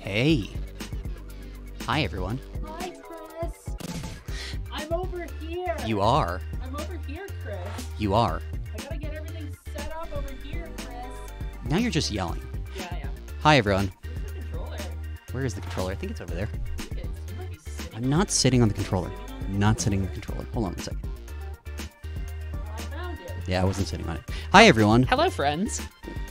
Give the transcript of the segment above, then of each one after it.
Hey. Hi, everyone. Hi, Chris. I'm over here. You are. I'm over here, Chris. You are. I gotta get everything set up over here, Chris. Now you're just yelling. Yeah, I am. Hi, everyone. Where's the controller? Where is the controller? I think it's over there. You might be sitting. I'm not sitting on the controller. I'm not sitting on the controller. Hold on a second. I found it. Yeah, I wasn't sitting on it. Hi, everyone. Hello, friends.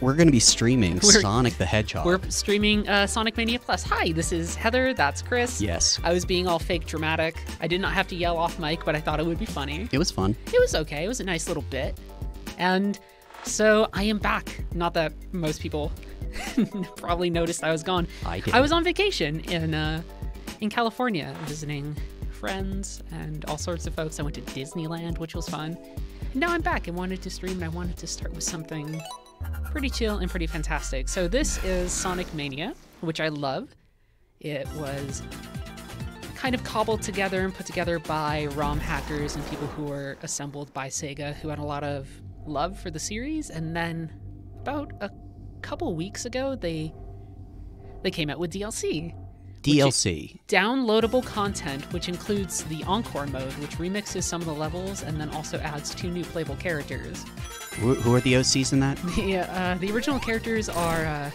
We're going to be streaming We're- Sonic the Hedgehog. We're streaming Sonic Mania Plus. Hi, this is Heather. That's Chris. Yes. I was being all fake dramatic. I did not have to yell off mic, but I thought it would be funny. It was fun. It was okay. It was a nice little bit. And so I am back. Not that most people probably noticed I was gone. I did. I was on vacation in California, visiting friends and all sorts of folks. I went to Disneyland, which was fun. And now I'm back and wanted to stream, and I wanted to start with something pretty chill and pretty fantastic. So this is Sonic Mania, which I love. It was kind of cobbled together and put together by ROM hackers and people who were assembled by Sega, who had a lot of love for the series. And then about a couple weeks ago, they came out with DLC. DLC. Downloadable content, which includes the Encore mode, which remixes some of the levels and then also adds 2 new playable characters. Who are the OCs in that? The original characters are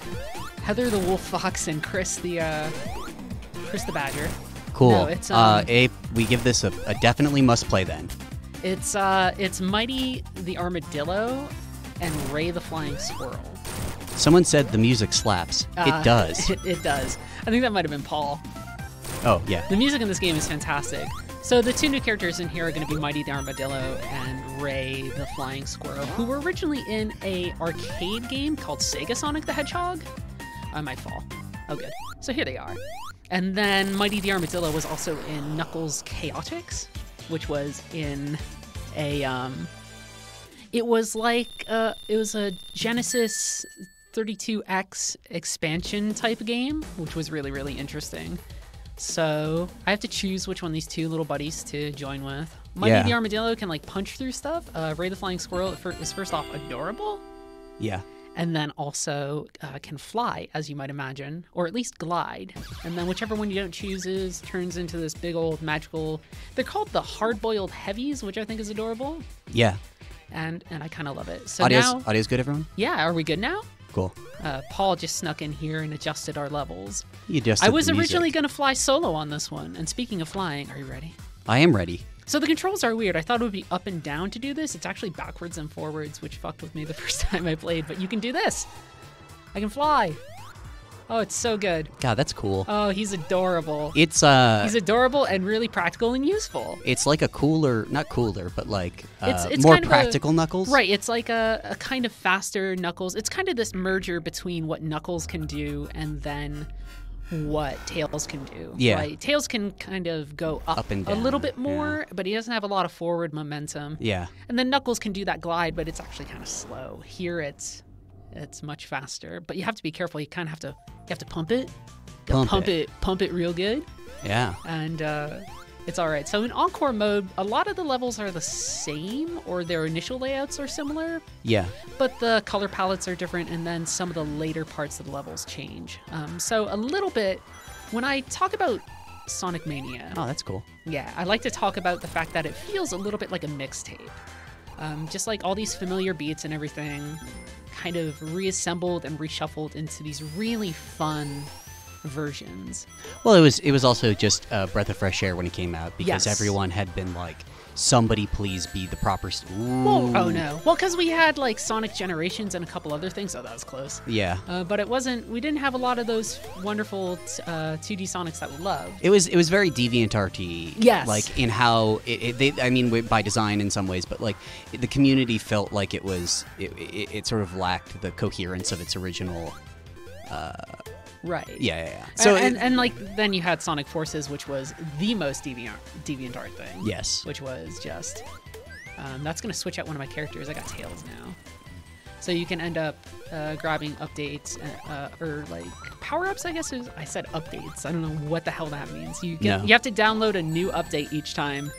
Heather the Wolf Fox and Chris the Badger. Cool. No, it's, we give this a definitely must play then. It's Mighty the Armadillo and Ray the Flying Squirrel. Someone said the music slaps. It does. It does. I think that might have been Paul. Oh, yeah. The music in this game is fantastic. So the 2 new characters in here are going to be Mighty the Armadillo and Ray the Flying Squirrel, who were originally in a arcade game called Sega Sonic the Hedgehog. I might fall. Oh, good. So here they are. And then Mighty the Armadillo was also in Knuckles Chaotix, which was in a it was a Genesis 32X expansion type game, which was really, really interesting. So I have to choose which one of these 2 little buddies to join with. Mighty the Armadillo can like punch through stuff. Ray the Flying Squirrel is first off adorable. Yeah. And then also can fly, as you might imagine, or at least glide. And then whichever one you don't choose turns into this big old magical... They're called the hard-boiled heavies, which I think is adorable. Yeah. And I kind of love it. So Audio's good, everyone? Yeah, are we good now? Cool. Paul just snuck in here and adjusted our levels. You adjusted I was the originally music. going to fly solo on this one. And speaking of flying, are you ready? I am ready. So the controls are weird. I thought it would be up and down to do this. It's actually backwards and forwards, which fucked with me the first time I played. But you can do this. I can fly. Oh, it's so good. God, that's cool. Oh, he's adorable. It's He's adorable and really practical and useful. It's like a cooler, not cooler, but like It's more kind of practical Knuckles. Right, it's like a kind of faster Knuckles. It's kind of this merger between what Knuckles can do and then what Tails can do. Yeah. Right? Tails can kind of go up and a down, little bit more, but he doesn't have a lot of forward momentum. Yeah. And then Knuckles can do that glide, but it's actually kind of slow. Here it's much faster, but you have to be careful. You kind of have to pump it. Pump it real good. Yeah. And it's all right. So in Encore mode, a lot of the levels are the same, or their initial layouts are similar, Yeah. but the color palettes are different, and then some of the later parts of the levels change. So a little bit, when I talk about Sonic Mania, Oh, that's cool. yeah, I like to talk about the fact that it feels a little bit like a mixtape. Just like all these familiar beats and everything kind of reassembled and reshuffled into these really fun versions. Well, it was also just a breath of fresh air when it came out because Yes. everyone had been like, somebody please be the proper... Well, oh no. Well, because we had like Sonic Generations and a couple other things. Oh, that was close. Yeah. But we didn't have a lot of those wonderful 2D Sonics that we love. It was very DeviantArt-y. Yes. Like in how by design in some ways, but like the community felt like it sort of lacked the coherence of its original. Right. Yeah. So and like then you had Sonic Forces, which was the most DeviantArt thing. Yes. Which was just that's gonna switch out one of my characters. I got Tails now. So you can end up grabbing updates or like power-ups, I guess. I said updates. I don't know what the hell that means. You have to download a new update each time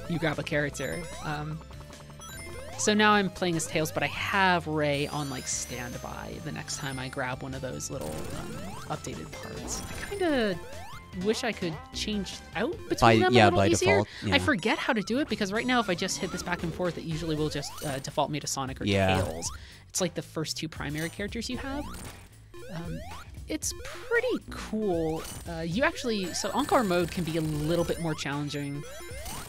you grab a character. So now I'm playing as Tails, but I have Ray on like standby the next time I grab one of those little updated parts. I kind of wish I could change out between them a little easier. Default, yeah. I forget how to do it because right now if I just hit this back and forth, it usually will just default me to Sonic or Tails. It's like the first two primary characters you have. It's pretty cool. So Encore mode can be a little bit more challenging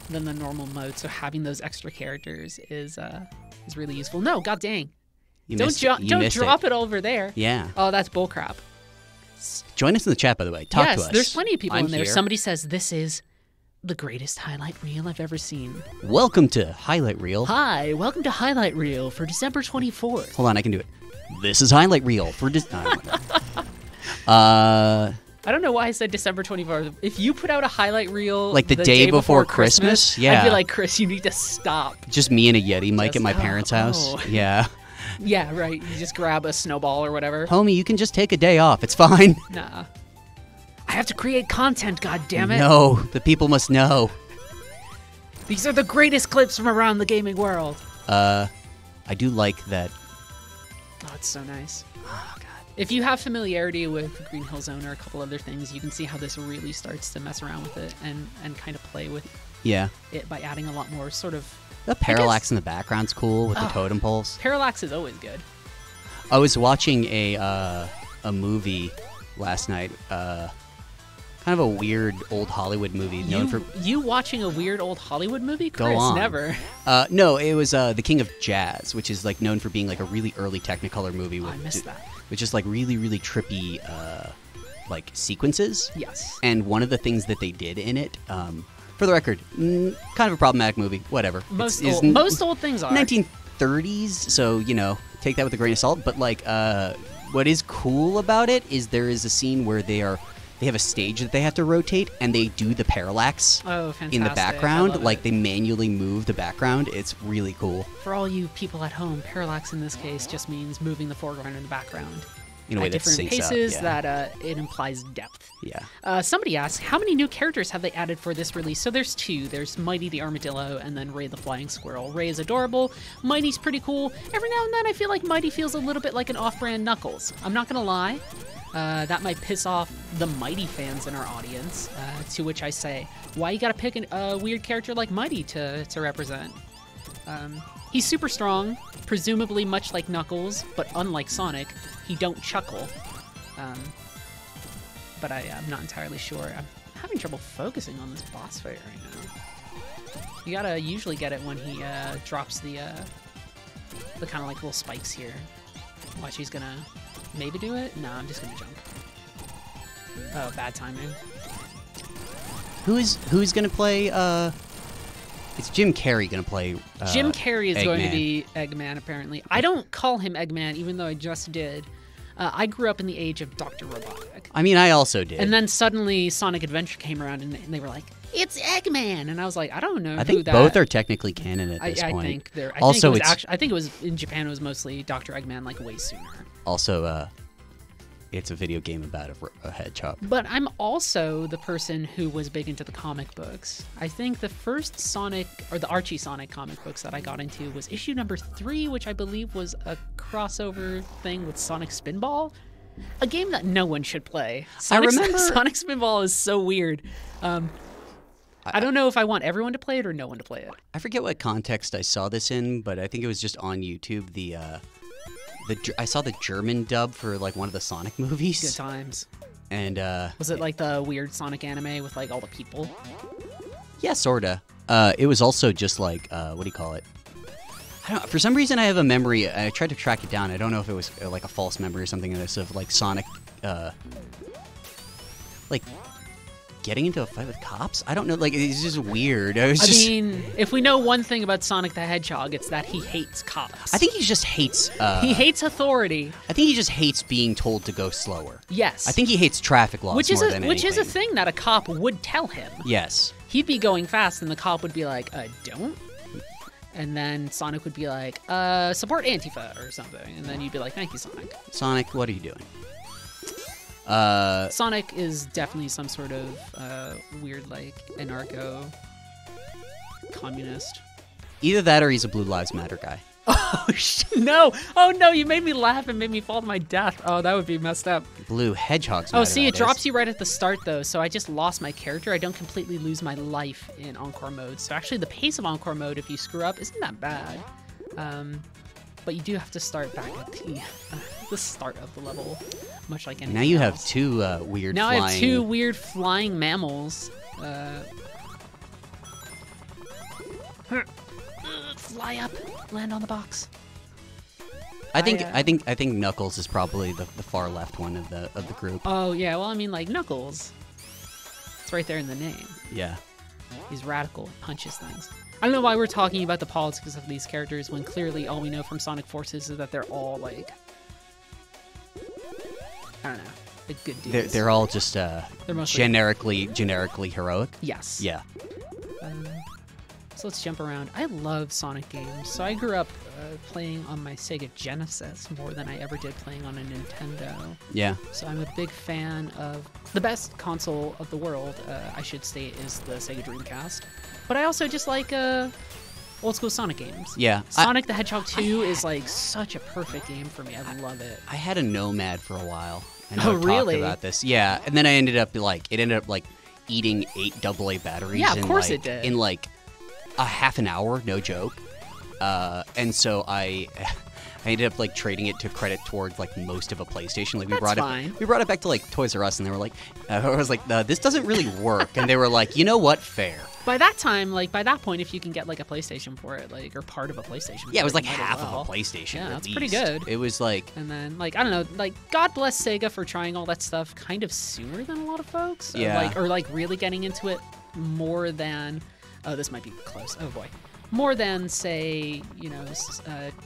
than the normal mode, so having those extra characters is really useful. No, god dang. Don't drop it over there. Yeah. Oh, that's bullcrap. Join us in the chat, by the way. Talk to us. Yes, there's plenty of people in there. Here. Somebody says, this is the greatest highlight reel I've ever seen. Welcome to Highlight Reel. Hi, welcome to Highlight Reel for December 24th. Hold on, I can do it. This is Highlight Reel for I don't know why I said December 24th. If you put out a highlight reel like the day before Christmas, yeah. I'd be like, Chris, you need to stop. Just me and a Yeti mic at my parents' house. Yeah. Yeah, right. You just grab a snowball or whatever. Homie, you can just take a day off. It's fine. Nah. I have to create content, goddammit. No, the people must know. These are the greatest clips from around the gaming world. I do like that. Oh, it's so nice. Oh, God. If you have familiarity with Green Hill Zone or a couple other things, you can see how this really starts to mess around with it and kind of play with it by adding a lot more sort of... The parallax in the background's cool with the totem poles. Parallax is always good. I was watching a movie last night, kind of a weird old Hollywood movie known for... You watching a weird old Hollywood movie? Chris, Go on. Never. No, it was The King of Jazz, which is like known for being like a really early Technicolor movie. I missed that. Which is like really, really trippy like sequences. Yes. And one of the things that they did in it, for the record, kind of a problematic movie, whatever. Most old things are. 1930s, so, take that with a grain of salt. But like, what is cool about it is there is a scene where they have a stage that they have to rotate, and they do the parallax in the background. Like, they manually move the background. It's really cool. For all you people at home, parallax in this case just means moving the foreground and the background. In a way that different syncs paces up, that it implies depth. Yeah. Somebody asked, how many new characters have they added for this release? So there's two. There's Mighty the Armadillo and then Ray the Flying Squirrel. Ray is adorable. Mighty's pretty cool. Every now and then I feel like Mighty feels a little bit like an off-brand Knuckles. I'm not going to lie. That might piss off the Mighty fans in our audience, to which I say, why you gotta pick a weird character like Mighty to represent? He's super strong, presumably much like Knuckles, but unlike Sonic, he don't chuckle. But I'm not entirely sure. I'm having trouble focusing on this boss fight right now. You gotta usually get it when he drops the kind of like little spikes here. Watch, he's gonna maybe do it? No, I'm just gonna jump. Oh, bad timing. Who's gonna play? It's Jim Carrey gonna play. Jim Carrey is Eggman. going to be Eggman, apparently. I don't call him Eggman, even though I just did. I grew up in the age of Dr. Robotnik. I mean, I also did. And then suddenly Sonic Adventure came around, and they were like, "It's Eggman," and I was like, "I don't know." I think both are technically canon at this point. I think they're. I think it was in Japan. It was mostly Dr. Eggman, like way sooner. Also, it's a video game about a hedgehog. But I'm also the person who was big into the comic books. I think the first Sonic, or the Archie Sonic comic books that I got into was issue number 3, which I believe was a crossover thing with Sonic Spinball. A game that no one should play. I remember Sonic Spinball is so weird. I don't know if I want everyone to play it or no one to play it. I forget what context I saw this in, but I think it was just on YouTube. I saw the German dub for like one of the Sonic movies. Good times. And was it like the weird Sonic anime with like all the people? Yeah, sorta. It was also just like what do you call it? I don't. For some reason, I have a memory. I tried to track it down. I don't know if it was like a false memory or something of this of like Sonic, like getting into a fight with cops. I don't know. Like it's just weird. I mean, if we know one thing about Sonic the Hedgehog, it's that he hates cops. I think he just hates. He hates authority. I think he just hates being told to go slower. Yes. I think he hates traffic laws which more than anything. Which is a thing that a cop would tell him. Yes. He'd be going fast, and the cop would be like, don't. And then Sonic would be like, support Antifa or something. And then you'd be like, thank you, Sonic. Sonic, what are you doing? Sonic is definitely some sort of weird, like, anarcho-communist Either that or he's a Blue Lives Matter guy. Oh, no. Oh, no, you made me laugh and made me fall to my death. Oh, that would be messed up. Blue hedgehogs. Oh, see, it drops you right at the start, though, so I just lost my character. I don't completely lose my life in Encore mode. So actually, the pace of Encore mode, if you screw up, isn't that bad. But you do have to start back at the start of the level, much like anything Now you else. have two weird Now flying... I have two weird flying mammals. Fly up, land on the box. I think Knuckles is probably the far left one of the group. Oh yeah, well I mean like Knuckles. It's right there in the name. Yeah. He's radical, punches things. I don't know why we're talking about the politics of these characters when clearly all we know from Sonic Forces is that they're all like, I don't know, like good dudes. They're all just mostly generically heroic. Yes. Yeah. So let's jump around. I love Sonic games. So I grew up playing on my Sega Genesis more than I ever did playing on a Nintendo. Yeah. So I'm a big fan of the best console of the world, I should state, is the Sega Dreamcast. But I also just like old school Sonic games. Yeah. Sonic the Hedgehog 2 is like such a perfect game for me. I love it. I had a Nomad for a while. I know I've really? talked about this. Yeah, and then I ended up eating 8 AA batteries. Yeah, of course it did. In like a half an hour, no joke. And so I ended up like trading it to credit towards like most of a PlayStation. Like we brought it back to like Toys R Us, and they were like, I was like, this doesn't really work. And they were like, you know what, fair. By that time, like by that point, if you can get like a PlayStation for it, like or part of a PlayStation, yeah, it was like might as half well. of a PlayStation. Yeah, at that's least. pretty good. It was like, and then like I don't know, like God bless Sega for trying all that stuff kind of sooner than a lot of folks. Yeah. Or like really getting into it more than. Oh, this might be close. Oh boy. More than, say, you know,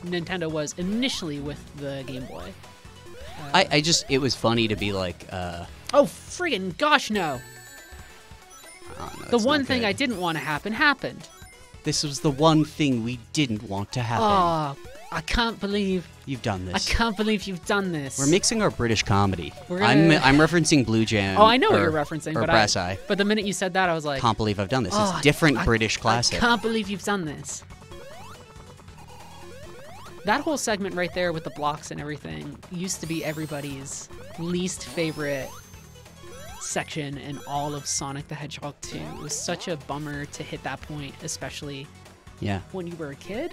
Nintendo was initially with the Game Boy. it was funny to be like, oh, friggin' gosh, no. The one thing I didn't want to happen happened. This was the one thing we didn't want to happen. Oh, I can't believe you've done this. I can't believe you've done this. We're mixing our British comedy. I'm referencing Blue Jam. Oh, I know what you're referencing, or Brass Eye. But the minute you said that, I was like, can't believe I've done this. It's different British classic. I can't believe you've done this. That whole segment right there with the blocks and everything used to be everybody's least favorite section in all of Sonic the Hedgehog 2. It was such a bummer to hit that point, especially when you were a kid.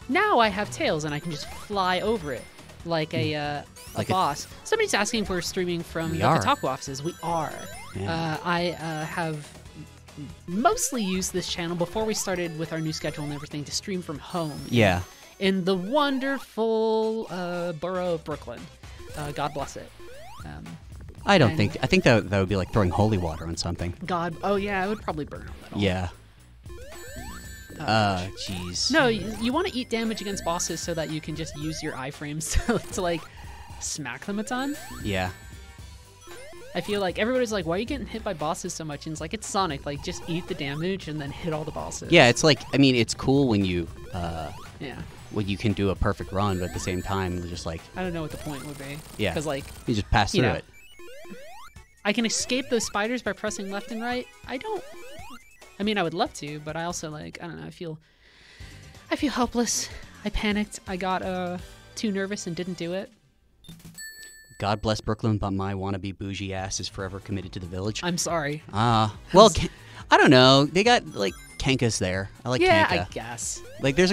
Now I have tails and I can just fly over it like a boss. Somebody's asking if we're streaming from the Kotaku offices. We are. Yeah. I have mostly used this channel before we started with our new schedule and everything to stream from home. Yeah. In the wonderful borough of Brooklyn. God bless it. I think that would be like throwing holy water on something. Oh yeah, it would probably burn a little. Yeah. Jeez. No, you want to eat damage against bosses so that you can just use your iframes to like smack them a ton. Yeah. I feel like everybody's like, why are you getting hit by bosses so much? And it's like, it's Sonic. Like, just eat the damage and then hit all the bosses. Yeah, it's like, I mean, it's cool when you when you can do a perfect run, but at the same time, it's just like, I don't know what the point would be. Yeah. Because like, you just pass through it. I can escape those spiders by pressing left and right. I mean, I would love to, but I also like, I don't know, I feel helpless. I panicked. I got too nervous and didn't do it. God bless Brooklyn, but my wannabe bougie ass is forever committed to the village. I'm sorry. Well, I don't know. They got like Kenka's there. I like Kenka. Yeah, I guess. Like there's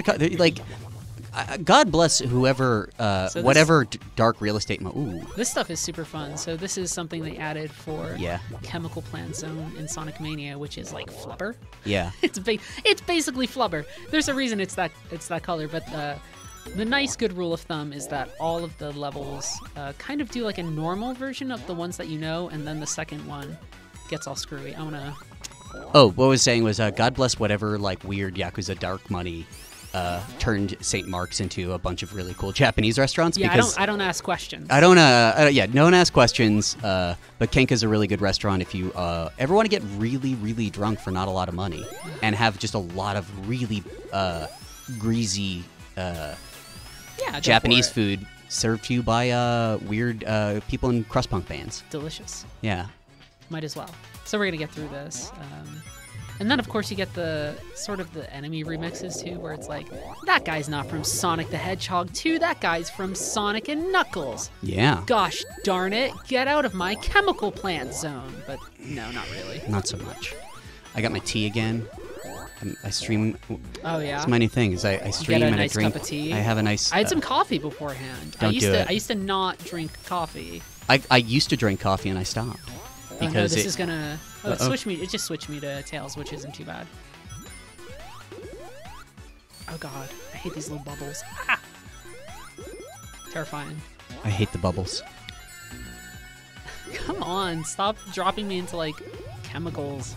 God bless whoever, whatever dark real estate. Ooh. This stuff is super fun. So this is something they added for Chemical Plant Zone in Sonic Mania, which is like flubber. Yeah. It's basically flubber. There's a reason it's that color, but the nice good rule of thumb is that all of the levels kind of do like a normal version of the ones that you know, and then the second one gets all screwy. I wanna. Oh, what I was saying was God bless whatever like weird Yakuza dark money turned St. Mark's into a bunch of really cool Japanese restaurants. Yeah, because I don't ask questions. I don't. No one asks questions. But Kenka's a really good restaurant if you ever want to get really, really drunk for not a lot of money and have just a lot of really greasy Japanese food served to you by weird people in crust punk bands. Delicious. Yeah. Might as well. So we're gonna get through this. And then, of course, you get the sort of the enemy remixes, too, where it's like, that guy's not from Sonic the Hedgehog 2, that guy's from Sonic and Knuckles. Yeah. Gosh darn it, get out of my chemical plant zone. But no, not really. Not so much. I got my tea again. I stream. Oh, yeah? It's my new thing, is I stream get a and nice I drink. Cup of tea. I have a nice... I had some coffee beforehand. Don't do it. I used to not drink coffee. I used to drink coffee and I stopped. Because Because this is gonna... Oh, Uh-oh. it just switched me to Tails, which isn't too bad. Oh god, I hate these little bubbles. Ah! Terrifying. I hate the bubbles. Come on, stop dropping me into, like, chemicals.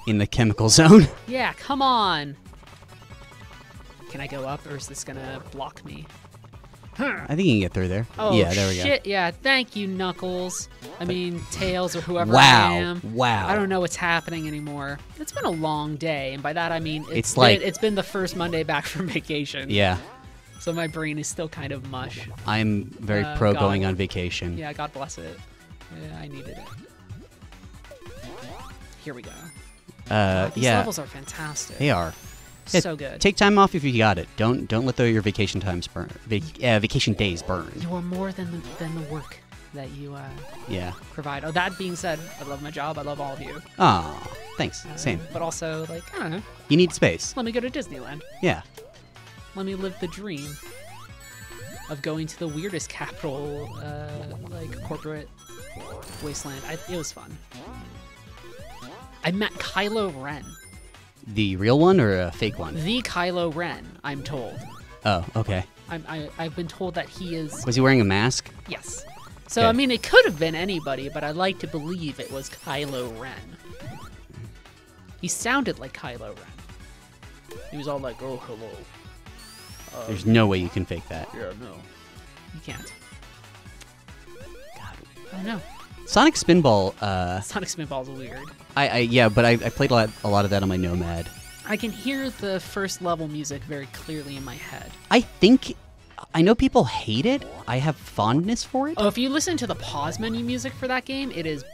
In the chemical zone. Yeah, come on! Can I go up, or is this gonna block me? I think you can get through there. Oh, yeah, there we go. shit, yeah, thank you, Knuckles. I mean, Tails or whoever Wow, I am. wow. I don't know what's happening anymore. It's been a long day, and by that I mean It's been the first Monday back from vacation. Yeah. So my brain is still kind of much. I'm very pro God. going on vacation. Yeah, God bless it. Yeah, I needed it. Here we go. These Yeah, levels are fantastic. they are. Yeah, So good. Take time off if you got it. Don't let your vacation times burn. Vacation days burn. You are more than the work that you Yeah. provide. Oh, that being said, I love my job. I love all of you. Aw, thanks. Same. But also, like, I don't know. You need space. Let me go to Disneyland. Yeah. Let me live the dream of going to the weirdest capital, like, corporate wasteland. It was fun. I met Kylo Ren. The real one or a fake one? The Kylo Ren, I'm told. Oh, okay. I've been told that he is... Was he wearing a mask? Yes. So, Okay. I mean, it could have been anybody, but I like to believe it was Kylo Ren. He sounded like Kylo Ren. He was all like, oh, hello. There's no way you can fake that. Yeah, no. You can't. God. Oh, no. Sonic Spinball, Sonic Spinball's weird. yeah, but I played a lot of that on my Nomad. I can hear the first level music very clearly in my head. I know people hate it. I have fondness for it. Oh, if you listen to the pause menu music for that game, it is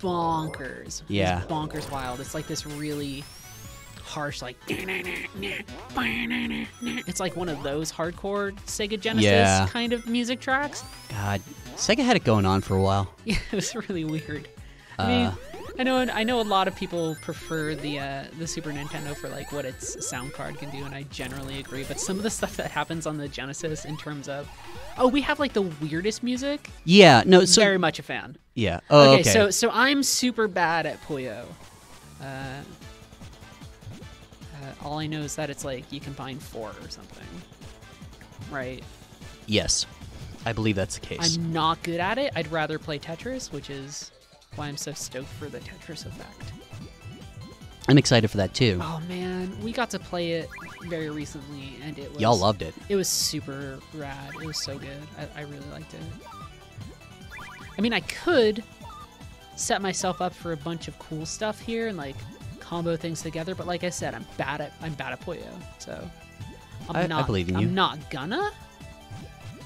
bonkers. Yeah. It's bonkers wild. It's like this really harsh, like... It's like one of those hardcore Sega Genesis kind of music tracks. God, Sega had it going on for a while. Yeah, it was really weird. I mean, I know a lot of people prefer the Super Nintendo for like what its sound card can do, and I generally agree. But some of the stuff that happens on the Genesis in terms of, we have like the weirdest music. Yeah, no, so Very much a fan. yeah. Oh, okay. So I'm super bad at Puyo. All I know is that it's like you combine 4 or something, right? Yes, I believe that's the case. I'm not good at it. I'd rather play Tetris, which is why I'm so stoked for the Tetris effect. I'm excited for that too. Oh man, we got to play it very recently, and it was Y'all loved it. It was super rad. It was so good. I really liked it. I mean, I could set myself up for a bunch of cool stuff here and like combo things together, but like I said, I'm bad at Puyo, so I believe in you. I'm not gonna.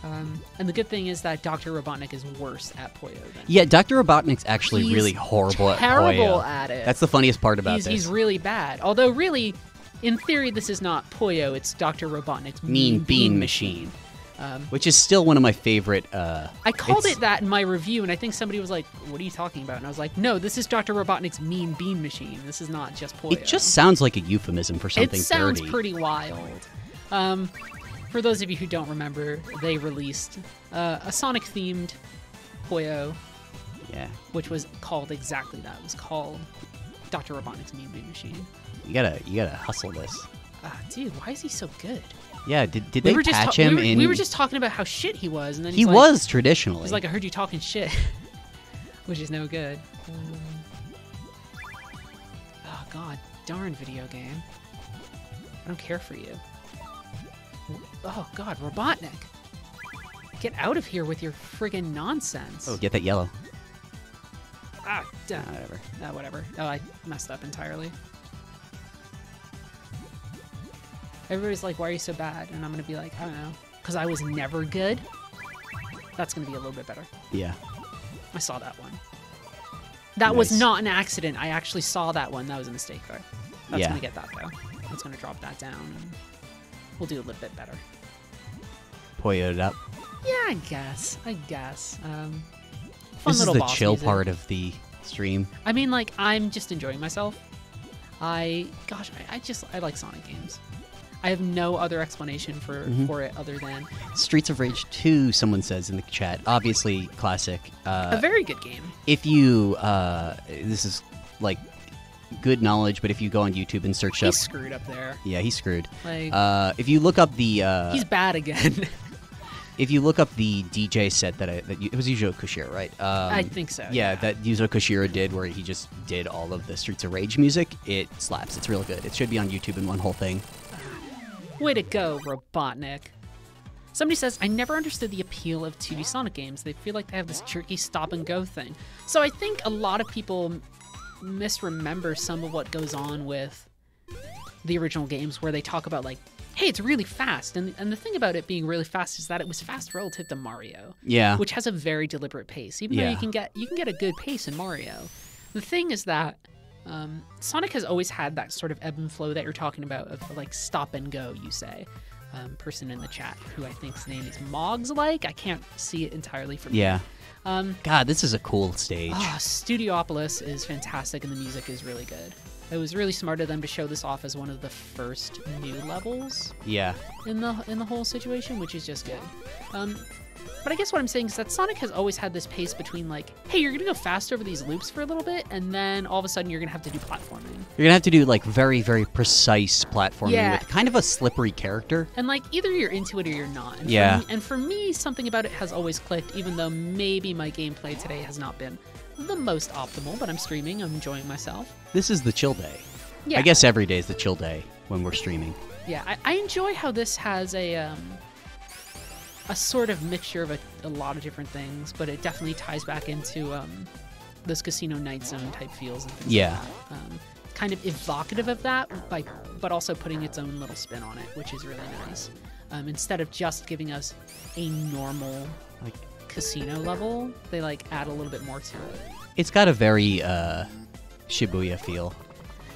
And the good thing is that Dr. Robotnik is worse at Puyo than Yeah, Dr. Robotnik's actually He's really horrible at Puyo. terrible at it. That's the funniest part about this. He's really bad. Although really, in theory, this is not Puyo, it's Dr. Robotnik's Mean Bean Machine. Which is still one of my favorite. I called it that in my review, and I think somebody was like, "What are you talking about?" And I was like, "No, this is Dr. Robotnik's Mean Bean Machine. This is not just Puyo." It just sounds like a euphemism for something It sounds dirty. pretty wild. For those of you who don't remember, they released a Sonic-themed Puyo, Yeah, which was called exactly that. It was called Dr. Robotnik's Mean Bean Machine. you gotta hustle this. Dude, why is he so good? Yeah, did they patch him in? We were just talking about how shit he was, and then He he's like, was traditionally. He's like, I heard you talking shit, which is no good. Oh god, darn video game. I don't care for you. Oh god, Robotnik. Get out of here with your friggin' nonsense. Oh, get that yellow. Whatever. Whatever. Oh, I messed up entirely. Everybody's like, why are you so bad? And I'm gonna be like, I don't know. Because I was never good? That's gonna be a little bit better. Yeah. I saw that one. That was Nice. not an accident. I actually saw that one. That was a mistake, though. That's gonna get that though. That's gonna drop that down. And we'll do a little bit better. Poyo it up. Yeah, I guess. Fun This is little the boss chill music. part of the stream. I mean, like, I'm just enjoying myself. I like Sonic games. I have no other explanation for it other than Streets of Rage 2, someone says in the chat. Obviously, classic. a very good game. If you, this is like good knowledge, but if you go on YouTube and search He's up, screwed up there. yeah, he's screwed. Like, If you look up the, he's bad again. if you look up the DJ set it was Yuzo Koshiro, right? I think so. Yeah, that Yuzo Koshiro did, where he just did all of the Streets of Rage music. It slaps. It's real good. It should be on YouTube in one whole thing. Way to go, Robotnik. Somebody says, I never understood the appeal of 2D Sonic games. They feel like they have this jerky stop-and-go thing. So I think a lot of people misremember some of what goes on with the original games, where they talk about, like, hey, it's really fast. And the thing about it being really fast is that it was fast relative to Mario. Yeah. Which has a very deliberate pace, even though you can get a good pace in Mario. The thing is that Sonic has always had that sort of ebb and flow that you're talking about, of like stop and go, you say. Person in the chat who I think's name is Moggs-like. I can't see it entirely from Yeah. here. God, this is a cool stage. Studi Obelisk is fantastic, and the music is really good. It was really smart of them to show this off as one of the first new levels Yeah. in the whole situation, which is just good. But I guess what I'm saying is that Sonic has always had this pace between, like, hey, you're gonna go fast over these loops for a little bit, and then all of a sudden you're gonna have to do platforming. You're gonna have to do like very, very precise platforming Yeah. with kind of a slippery character. And like either you're into it or you're not. And Yeah. For me, something about it has always clicked, even though maybe my gameplay today has not been the most optimal. But I'm streaming, I'm enjoying myself. This is the chill day. Yeah. I guess every day is the chill day when we're streaming. Yeah, I enjoy how this has a sort of mixture of a lot of different things, but it definitely ties back into those Casino Night Zone type feels and things Yeah. like that. Kind of evocative of that, but also putting its own little spin on it, which is really nice. Instead of just giving us a normal Like, casino level, they like add a little bit more to it. it's got a very Shibuya feel.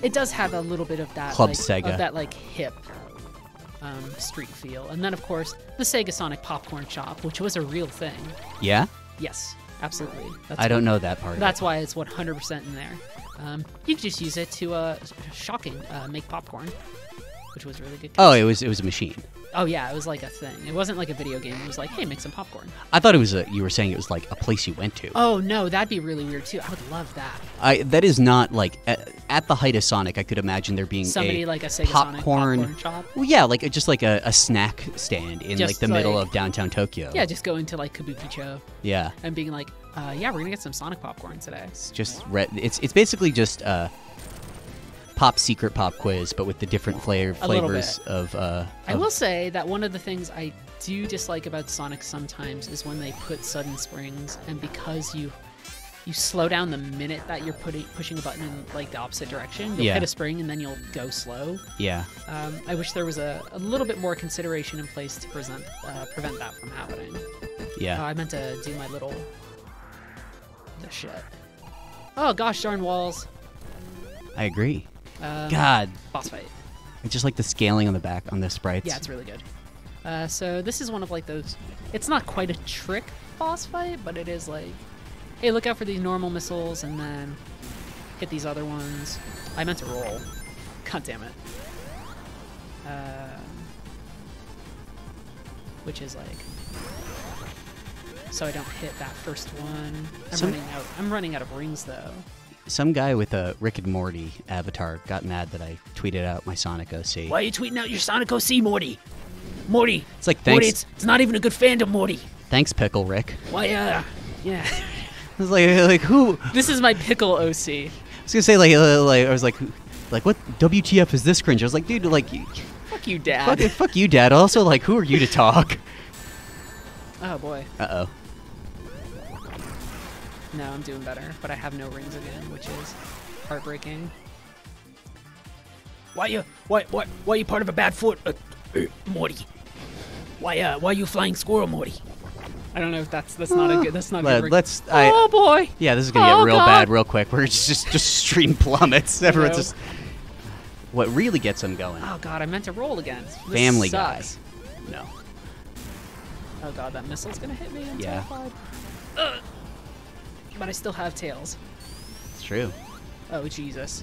It does have a little bit of that Club like, Sega. of that like hip street feel, and then of course the Sega Sonic popcorn shop, which was a real thing. Yeah? Yes, absolutely. I don't know that part. That's why it's 100% in there. You could just use it to make popcorn, which was really good. Oh, it was a machine. Oh yeah, it was like a thing. It wasn't like a video game. It was like, hey, make some popcorn. I thought it was you were saying it was like a place you went to. Oh no, that'd be really weird too. I would love that. That is not like at the height of Sonic. I could imagine there being Somebody like a Sega Sonic popcorn shop. Well, yeah, like just like a snack stand in Just like the middle like- of downtown Tokyo. Yeah, just go into like Kabukicho Yeah. and being like, yeah, we're gonna get some Sonic popcorn today. It's just it's basically just pop secret pop quiz, but with the different flavors of. I will say that one of the things I do dislike about Sonic sometimes is when they put sudden springs, and because you slow down the minute that you're pushing a button in like the opposite direction, you'll hit a spring and then you'll go slow. Yeah. I wish there was a little bit more consideration in place to prevent that from happening. Yeah. I meant to do my little the shit. Oh gosh darn walls. I agree. God. Boss fight. I just like the scaling on the back on the sprites. Yeah, it's really good. So this is one of like those. It's not quite a trick boss fight, but it is like, hey, look out for these normal missiles and then hit these other ones. I meant to roll. God damn it. Which is like, so I don't hit that first one. I'm running out of rings though. Some guy with a Rick and Morty avatar got mad that I tweeted out my Sonic OC. Why are you tweeting out your Sonic OC, Morty? Morty. It's like, thanks. Morty, it's not even a good fandom, Morty. Thanks, Pickle Rick. Why, yeah. I was like who? This is my Pickle OC. I was gonna say like I was like what WTF is this cringe? I was like, dude, like Fuck you, Dad. fuck you, Dad. Also, like, who are you to talk? Oh, boy. Uh-oh. No, I'm doing better, but I have no rings again, which is heartbreaking. Why you part of a bad foot, Morty? Why are you flying squirrel, Morty? I don't know if that's not a good. That's not good. Oh boy. Yeah, this is gonna get real bad real quick. We're just stream plummets. Everyone's just what really gets them going. Oh god, I meant to roll again. This Family sucks. Guy. No. Oh god, that missile's gonna hit me. I'm Yeah. terrified. Ugh. But I still have tails. It's true. Oh Jesus.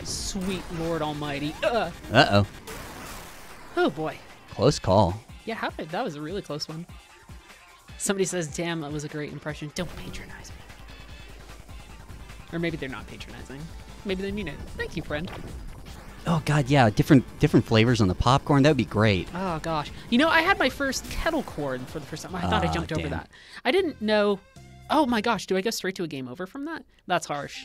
Sweet Lord Almighty. Uh-oh. Oh boy. Close call. Yeah, that was a really close one. Somebody says, damn, that was a great impression. Don't patronize me. Or maybe they're not patronizing. Maybe they mean it. Thank you, friend. Oh god, yeah, different flavors on the popcorn. That would be great. Oh gosh. You know, I had my first kettle corn for the first time. I thought I jumped over damn. that. I didn't know. Oh my gosh, do I go straight to a game over from that? That's harsh.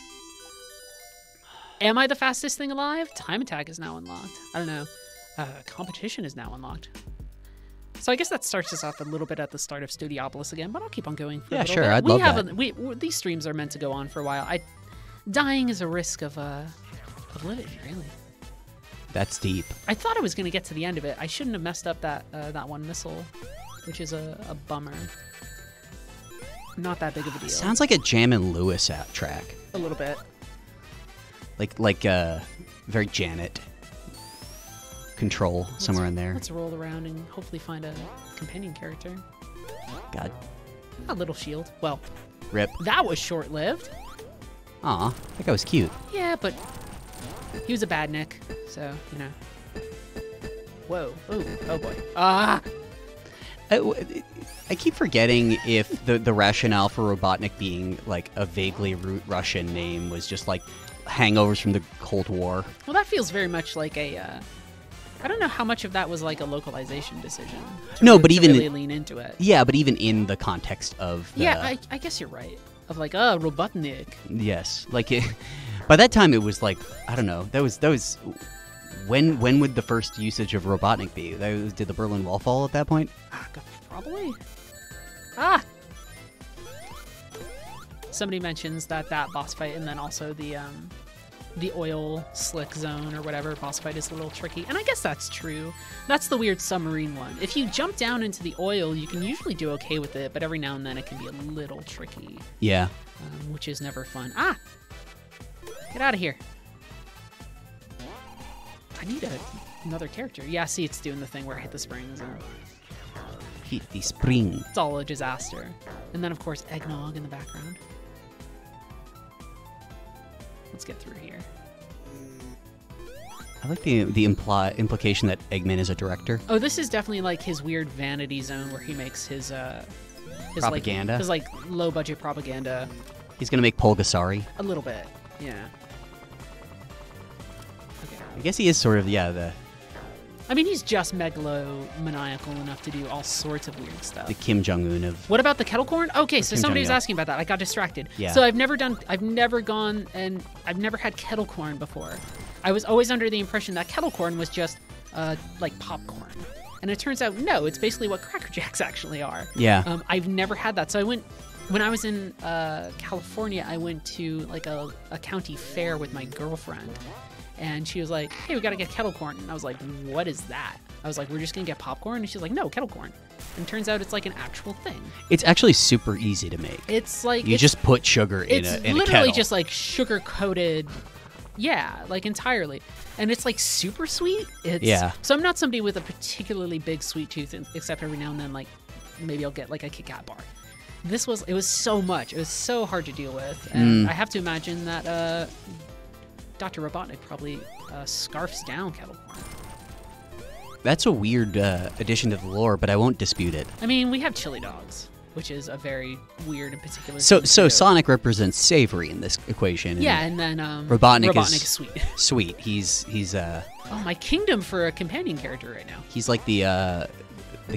Am I the fastest thing alive? Time attack is now unlocked. I don't know. Competition is now unlocked. So I guess that starts us off a little bit at the start of Studi Obelisk again, but I'll keep on going for a little sure, bit. I'd love that. These streams are meant to go on for a while. Dying is a risk of living, really. That's deep. I thought I was going to get to the end of it. I shouldn't have messed up that one missile, which is a bummer. Not that big of a deal. Sounds like a Jam and Lewis track. A little bit. Like very Janet. Control somewhere in there. Let's roll around and hopefully find a companion character. God. A little shield. Well, Rip. that was short-lived. Aw, that guy was cute. Yeah, but he was a badnik, so, you know. Whoa. Ooh. Oh, boy. Ah! I keep forgetting if the rationale for Robotnik being like a vaguely Russian name was just like hangovers from the Cold War. Well, that feels very much like a... I don't know how much of that was like a localization decision. But even really lean into it. Yeah, but even in the context of the, yeah, I guess you're right. Of like, Robotnik. Yes, like by that time it was like I don't know. That was when would the first usage of Robotnik be? Did the Berlin Wall fall at that point? Probably. Somebody mentions that boss fight and then also the oil slick zone or whatever boss fight is a little tricky. And I guess that's true. That's the weird submarine one. If you jump down into the oil, you can usually do okay with it, but every now and then it can be a little tricky. Yeah. Which is never fun. Get out of here. I need another character. Yeah, see, it's doing the thing where I hit the springs. And Hit the spring. it's all a disaster. And then, of course, eggnog in the background. Let's get through here. I like the implication that Eggman is a director. Oh, this is definitely like his weird vanity zone where he makes his propaganda. His like low budget propaganda. He's gonna make Pulgasari. A little bit, yeah. Okay. I guess he is sort of I mean, he's just megalomaniacal enough to do all sorts of weird stuff. the Kim Jong-un of. What about the kettle corn? Okay, so Kim somebody was Jong-il. asking about that. I got distracted. Yeah. So I've never had kettle corn before. I was always under the impression that kettle corn was just like popcorn. And it turns out, no, it's basically what Cracker Jacks actually are. Yeah. I've never had that. So when I was in California, I went to like a county fair with my girlfriend. And she was like, hey, we got to get kettle corn. And I was like, what is that? I was like, we're just going to get popcorn? And she's like, no, kettle corn. And it turns out it's like an actual thing. It's actually super easy to make. It's like... You just put sugar in a kettle. It's literally just like sugar-coated... Yeah, like entirely. And it's like super sweet. Yeah. So I'm not somebody with a particularly big sweet tooth, except every now and then, like, maybe I'll get like a Kit Kat bar. It was so much. It was so hard to deal with. And I have to imagine that Dr. Robotnik probably scarfs down kettle corn. That's a weird addition to the lore, but I won't dispute it. I mean, we have chili dogs, which is a very weird and particular So thing to do. Sonic represents savory in this equation. Yeah, and then Robotnik is is sweet. Sweet. He's Oh, my kingdom for a companion character right now. he's like the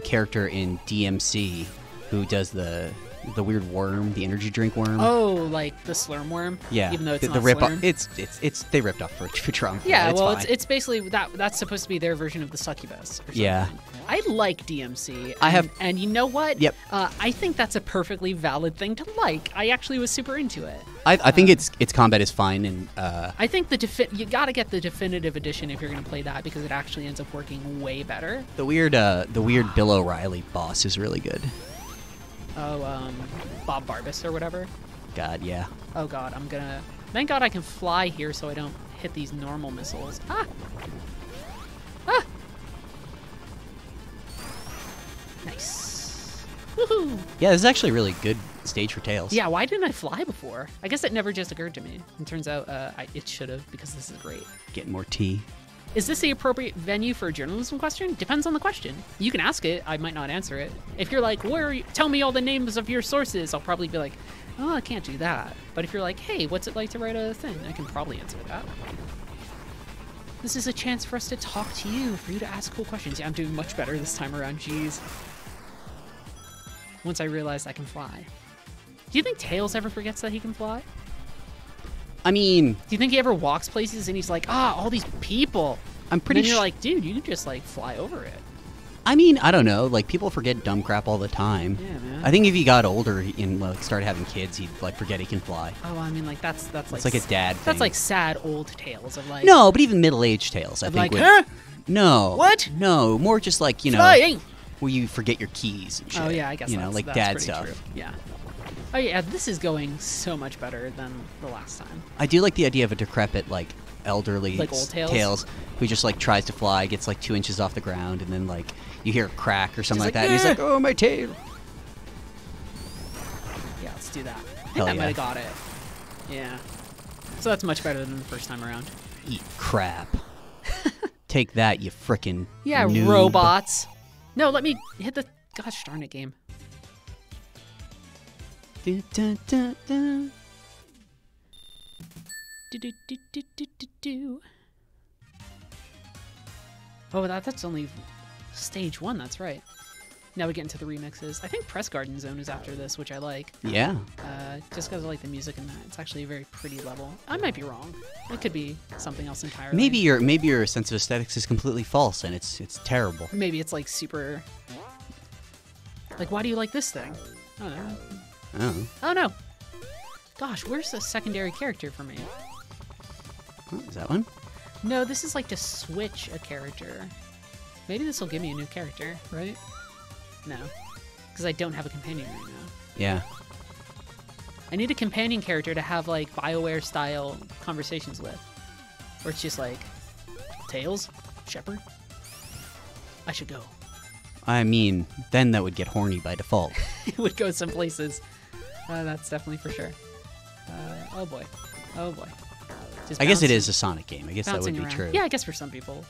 character in DMC who does the weird worm, the energy drink worm. Oh, like the Slurm worm? Yeah, Even though it's the not rip Slurm? It's they ripped off for Trump. Yeah, well, fine. it's basically that's supposed to be their version of the succubus. Or something. Yeah. I like DMC. I have- and you know what? Yep. I think that's a perfectly valid thing to like. I actually was super into it. I think its combat is fine, and I think you gotta get the definitive edition if you're gonna play that because it actually ends up working way better. the weird Bill O'Reilly boss is really good. Oh, Bob Barbas or whatever. God, yeah. Oh God, thank God I can fly here so I don't hit these normal missiles. Ah! Ah! Nice. Woohoo! Yeah, this is actually a really good stage for Tails. Yeah, why didn't I fly before? I guess it never just occurred to me. It turns out it should have, because this is great. Getting more tea. Is this the appropriate venue for a journalism question? Depends on the question. You can ask it. I might not answer it. If you're like, where are you? Tell me all the names of your sources, I'll probably be like, oh, I can't do that. But if you're like, hey, what's it like to write a thing? I can probably answer that. This is a chance for us to talk to you, for you to ask cool questions. Yeah, I'm doing much better this time around. Jeez. Once I realized I can fly. Do you think Tails ever forgets that he can fly? I mean... Do you think he ever walks places and he's like, all these people? I'm pretty sure... you're like, dude, you can just, like, fly over it. I mean, I don't know. Like, people forget dumb crap all the time. Yeah, man. I think if he got older and, like, started having kids, he'd, like, forget he can fly. Oh, I mean, like, that's like... It's like a dad thing. That's like sad old Tales of, like... No, but even middle-aged Tales, I think. Like, huh? No. What? No, more just, like, you know... Flying! Where you forget your keys and shit. Oh, yeah, I guess like dad stuff. True. Yeah. Oh, yeah, this is going so much better than the last time. I do like the idea of a decrepit, like, elderly like old Tails who just, like, tries to fly, gets, like, 2 inches off the ground, and then, like, you hear a crack or something like that, and he's like, oh, my tail. Yeah, let's do that. I think Hell that yeah. might have got it. Yeah. So that's much better than the first time around. Eat crap. Take that, you frickin' Yeah, noob. robots. No, let me hit the... Gosh darn it, game. Dun, dun, dun, dun. Do. Oh, that's only stage 1, that's right. Now we get into the remixes. I think Press Garden Zone is after this, which I like. Yeah. Just because I like the music in that. It's actually a very pretty level. I might be wrong. It could be something else entirely. Maybe your sense of aesthetics is completely false and it's terrible. Maybe it's like super... Like, why do you like this thing? I don't know. Oh. Oh, no. Gosh, where's the secondary character for me? Oh, is that one? No, this is like to switch a character. Maybe this will give me a new character, right? No. Because I don't have a companion right now. Yeah. I need a companion character to have, like, BioWare-style conversations with. Where it's just like, Tails? Shepard? I should go. I mean, then that would get horny by default. It would go some places. That's definitely for sure. Oh boy. Oh boy. I guess it is a Sonic game. I guess that would be around. true. Yeah, I guess for some people.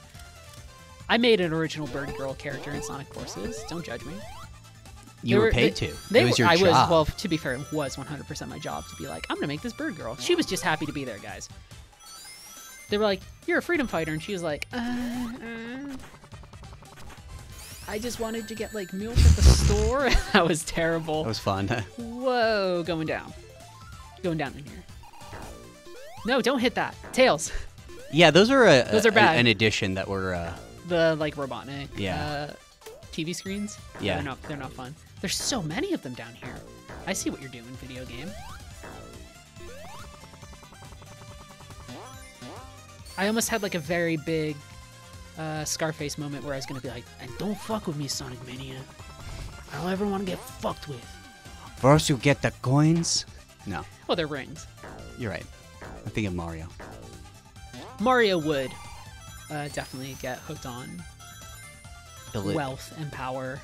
I made an original Bird Girl character in Sonic Forces. Don't judge me. You were paid to. It was your job. Well, to be fair, it was 100% my job to be like, I'm going to make this Bird Girl. She was just happy to be there, guys. They were like, you're a freedom fighter. And she was like, I just wanted to get, like, milk at the store. That was terrible. That was fun. Whoa, going down. Going down in here. No, don't hit that. Tails. Yeah, those are bad. an addition that were... The, like, Robotnik yeah. TV screens. Yeah. They're not fun. There's so many of them down here. I see what you're doing, video game. I almost had, like, a very big Scarface moment where I was going to be like, and don't fuck with me, Sonic Mania. I don't ever want to get fucked with. First you get the coins. No. Well, they're rings. You're right. I'm thinking of Mario. Mario would definitely get hooked on wealth and power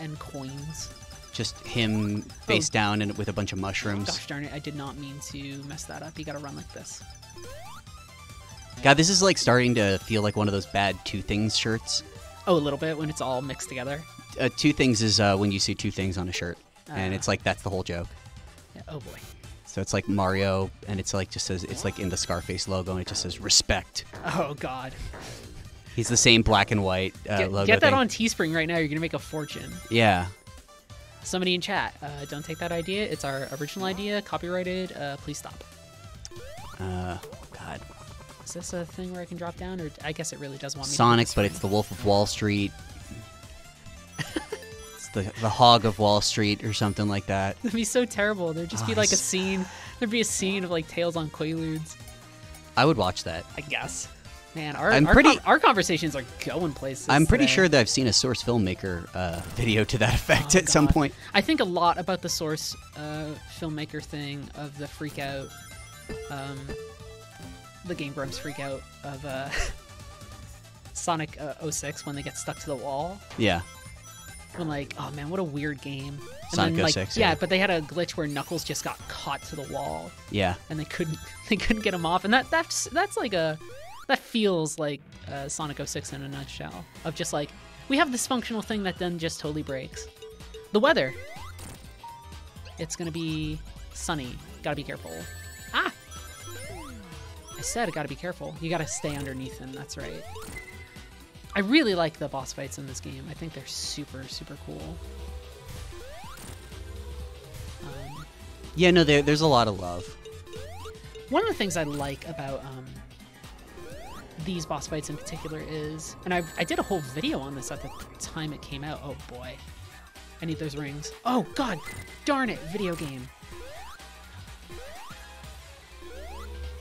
and coins. Just him face down and with a bunch of mushrooms. Gosh darn it, I did not mean to mess that up. You gotta run like this. God, this is like starting to feel like one of those bad Two Things shirts. Oh, a little bit, when it's all mixed together. Two Things is when you see two things on a shirt. And it's like, that's the whole joke. Yeah, oh boy. So it's like Mario, and it's like just says, it's like in the Scarface logo, and it just says respect. Oh god. He's the same black and white logo. Get that thing. on Teespring right now. You're gonna make a fortune. Yeah. Somebody in chat, don't take that idea. It's our original idea, copyrighted. Please stop. God. Is this a thing where I can drop down, or I guess it really does want me Sonic, to but it's the Wolf of Wall Street. It's the Hog of Wall Street or something like that. It'd be so terrible. There'd just be like a scene. There'd be a scene of like Tails on Quaaludes. I would watch that. I guess. Man, our conversations are going places. I'm pretty today. sure that I've seen a Source Filmmaker video to that effect at some point. I think a lot about the Source filmmaker thing of the freak out the Game Grumps freak out of Sonic 06 when they get stuck to the wall. Yeah. I'm like, oh man, what a weird game. And Sonic then, 06. Yeah, but they had a glitch where Knuckles just got caught to the wall. Yeah. And they couldn't get him off. And that's like that feels like Sonic 06 in a nutshell. Of just like, we have this functional thing that then just totally breaks. The weather. It's gonna be sunny. Gotta be careful. Ah! I said I gotta be careful. You gotta stay underneath him, that's right. I really like the boss fights in this game. I think they're super, super cool. Yeah, no, there's a lot of love. One of the things I like about these boss fights in particular is, and I did a whole video on this at the time it came out. Oh boy. I need those rings. Oh god, darn it, video game.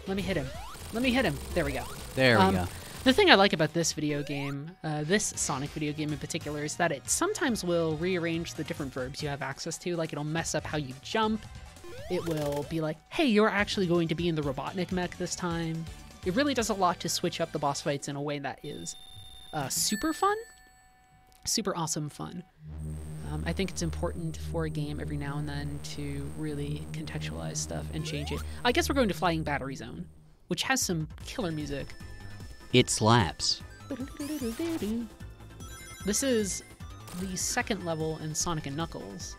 Let me hit him. Let me hit him. There we go. There we go. The thing I like about this video game, this Sonic video game in particular, is that it sometimes will rearrange the different verbs you have access to. Like, it'll mess up how you jump. It will be like, hey, you're actually going to be in the Robotnik mech this time. It really does a lot to switch up the boss fights in a way that is super fun. Super awesome fun. I think it's important for a game every now and then to really contextualize stuff and change it. I guess we're going to Flying Battery Zone, which has some killer music. It slaps. This is the second level in Sonic and Knuckles,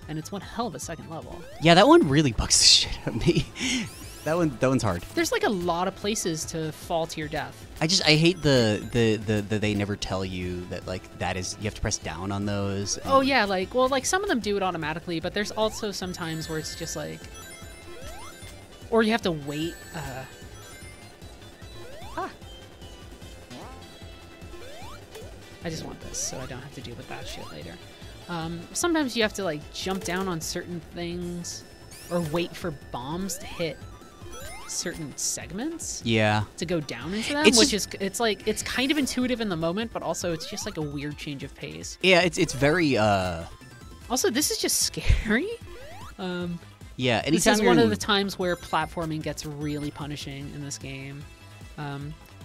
and it's one hell of a second level. Yeah, that one really bugs the shit out of me. That one's hard. There's like a lot of places to fall to your death. I hate the they never tell you that like that is you have to press down on those. Oh yeah, like some of them do it automatically, but there's also some times where it's just like, or you have to wait. I just want this so I don't have to deal with that shit later. Sometimes you have to like jump down on certain things or wait for bombs to hit certain segments. Yeah. To go down into them, it's kind of intuitive in the moment, but also it's just like a weird change of pace. Yeah, it's very Also, this is just scary. Yeah, anytime this is one of the times where platforming gets really punishing in this game.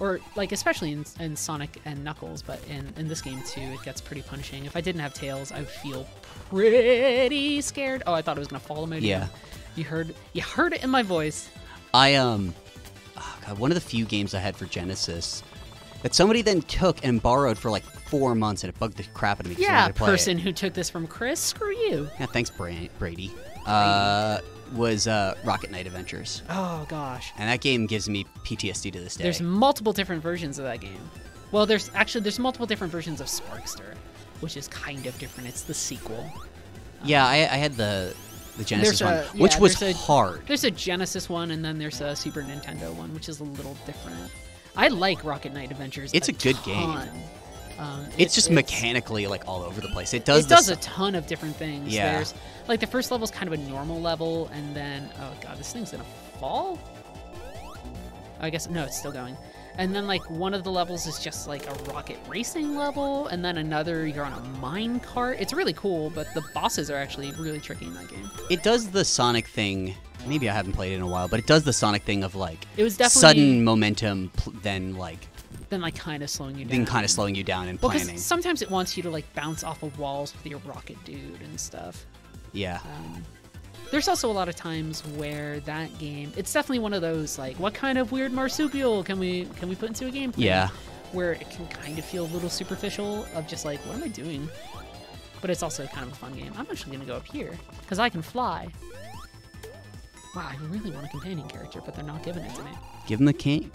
Or, like, especially in Sonic and Knuckles, but in this game, too, it gets pretty punishing. If I didn't have Tails, I would feel pretty scared. Oh, I thought it was going to fall on my Yeah. You heard it in my voice. Oh God, one of the few games I had for Genesis that somebody then took and borrowed for, like, 4 months, and it bugged the crap out of me. Yeah, person who took this from Chris, screw you. Yeah, thanks, Brady. Was Rocket Knight Adventures. Oh, gosh. And that game gives me PTSD to this day. There's multiple different versions of that game. Well, there's multiple different versions of Sparkster, which is kind of different. It's the sequel. Yeah, I had the Genesis one, which was hard. There's a Genesis one, and then there's a Super Nintendo one, which is a little different. I like Rocket Knight Adventures. It's a good game. It's just mechanically like all over the place. It does a ton of different things. Yeah. There's like the first level is kind of a normal level, and then oh god, this thing's gonna fall. I guess no, it's still going. And then like one of the levels is just like a rocket racing level, and then another you're on a mine cart. It's really cool, but the bosses are actually really tricky in that game. It does the Sonic thing. Maybe I haven't played it in a while, but it does the Sonic thing of like it was definitely sudden momentum, then kind of slowing you down. Then kind of slowing you down and planning. Because sometimes it wants you to like bounce off of walls with your rocket dude and stuff. Yeah. There's also a lot of times where that game, it's definitely one of those like, what kind of weird marsupial can we put into a game? Yeah. Where it can kind of feel a little superficial of just like, what am I doing? But it's also kind of a fun game. I'm actually going to go up here because I can fly. Wow, I really want a companion character, but they're not giving it to me. Give him the king.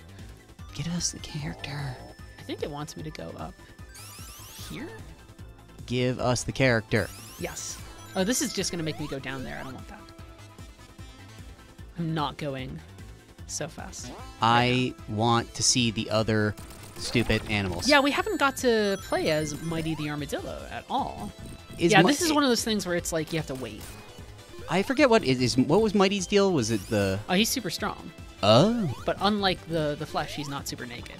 Get us the character. I think it wants me to go up here? Give us the character. Yes. Oh, this is just going to make me go down there. I don't want that. I'm not going so fast. I want to see the other stupid animals. Yeah, we haven't got to play as Mighty the Armadillo at all. This is one of those things where it's like you have to wait. I forget what was Mighty's deal? Was it the... Oh, he's super strong. Oh. But unlike the Flesh, he's not super naked.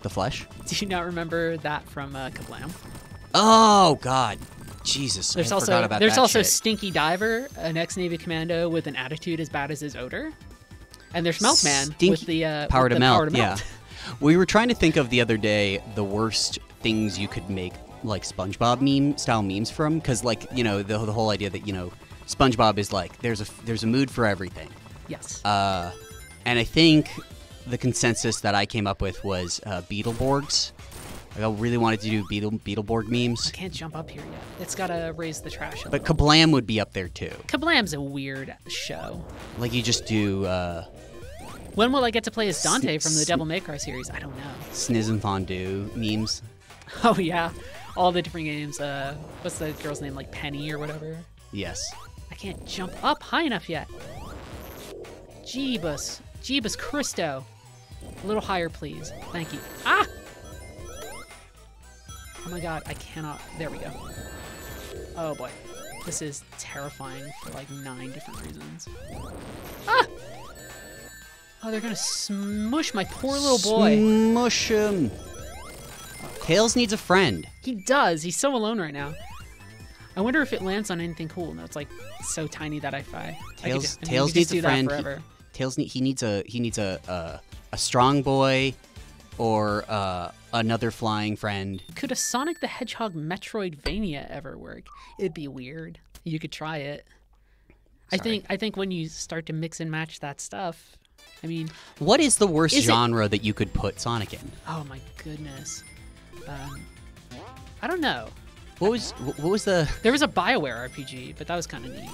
The Flesh? Do you not remember that from Kablam? Oh, God. Jesus, there's I forgot about that There's also shit. Stinky Diver, an ex-Navy commando with an attitude as bad as his odor. And there's Meltman with the power to melt. Yeah. We were trying to think of the other day the worst things you could make like SpongeBob meme style memes from, because like the whole idea that SpongeBob is like there's a mood for everything. Yes. And I think the consensus that I came up with was Beetleborgs. Like, I really wanted to do Beetleborg memes. I can't jump up here yet. It's gotta raise the trash a But little. Kablam would be up there too. Kablam's a weird show. Like you just do. When will I get to play as Dante from the Devil May Cry series? I don't know. Sniz and Fondue memes. Oh yeah, all the different games. What's the girl's name? Like Penny or whatever. Yes. I can't jump up high enough yet. Jeebus Christo. A little higher, please. Thank you. Ah! Oh my god, I cannot. There we go. Oh boy. This is terrifying for like 9 different reasons. Ah! Oh, they're gonna smush my poor little boy. Smush him. Tails needs a friend. He does. He's so alone right now. I wonder if it lands on anything cool. No, it's like so tiny that Tails needs a friend. He needs a strong boy or another flying friend. Could a Sonic the Hedgehog Metroidvania ever work? It'd be weird. You could try it. Sorry. I think when you start to mix and match that stuff, I mean, what is the worst genre that you could put Sonic in? Oh my goodness. I don't know. What was the? There was a BioWare RPG, but that was kind of neat.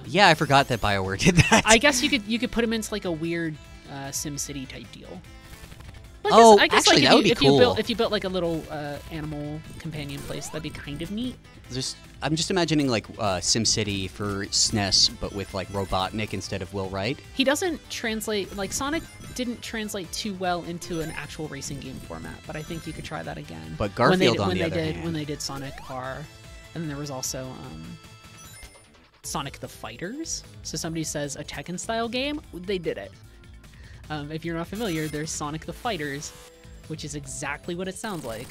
Yeah, I forgot that BioWare did that. I guess you could put him into like a weird SimCity type deal. I guess actually, like that would be cool. If you built like a little animal companion place, that'd be kind of neat. I'm just imagining like SimCity for SNES, but with like Robotnik instead of Will Wright. He doesn't translate, like Sonic didn't translate too well into an actual racing game format, but I think you could try that again. But Garfield on the other hand. When they did Sonic R, and then there was also Sonic the Fighters. So somebody says a Tekken style game, they did it. If you're not familiar, there's Sonic the Fighters, which is exactly what it sounds like.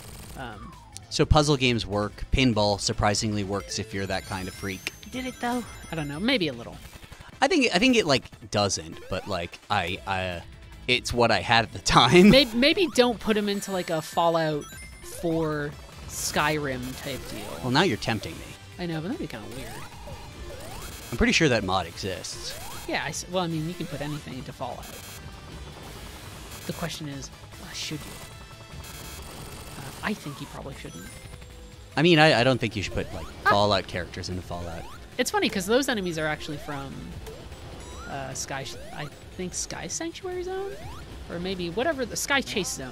So puzzle games work. Pinball surprisingly works if you're that kind of freak. Did it though? I don't know. Maybe a little. I think it like doesn't, but like it's what I had at the time. Maybe don't put him into like a Fallout 4 Skyrim type deal. Well, now you're tempting me. I know, but that'd be kind of weird. I'm pretty sure that mod exists. Yeah, well, I mean, you can put anything into Fallout. The question is, should you? I think you probably shouldn't. I mean, I don't think you should put like Fallout characters into Fallout. It's funny because those enemies are actually from Sky Sanctuary Zone, or maybe whatever the Sky Chase Zone.